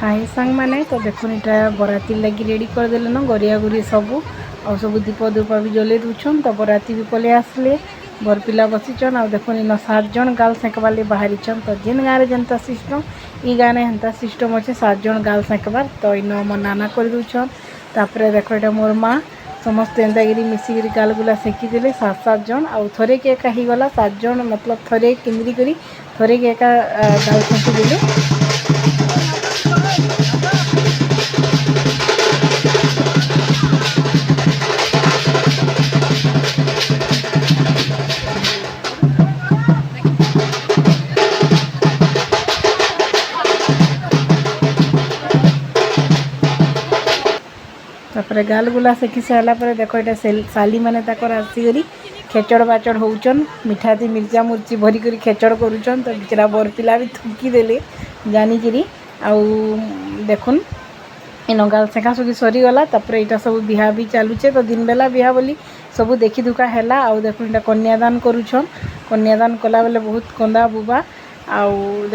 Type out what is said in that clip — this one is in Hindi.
हाई सांग मैंने तो देखुन इटा बराती लगी रेडी कर देले न गरिया गुरी सबू और सब दीप धूपा भी जले दूछन तो बराती भी पले आसले बर पिला बसीचन आ देखुन इन 7 जन गाल सेंकबार बाहरी छन तो जिन गाँव में जनता सिस्टम ई गाँव में हेन्ता सिस्टम अच्छे 7 जन गाल सेंकबार तो इन मो नाना कर दूछन तापर देख ये मोर माँ समस्त एंतागिरी मिसिकी गाल गुला सेकीदे 7 जन आउ थरे के एका गला 7 जन मतलब थरे केन्द्री करी थरे के एका गाल सेकीदे तापर गाल गुला सेकी सारा पर देख ये साली मैंने आसिक खेचड़ बाचड़ होचन मिठा दी मिर्चा मुर्ची भरी कर खेचड़ करुचन तो बिचरा बर पिला भी थुकी देले जानिकी आउ देखुन इन गाल सेका सुखी सरीगला तापर यहाँ सब बिहा भी चलुचे तो दिन बेला बिहा बोली सब देखी दुखा है आउ देखुन कन्यादान करुछन कन्यादान कला बेले बहुत कंदा बुबा आउ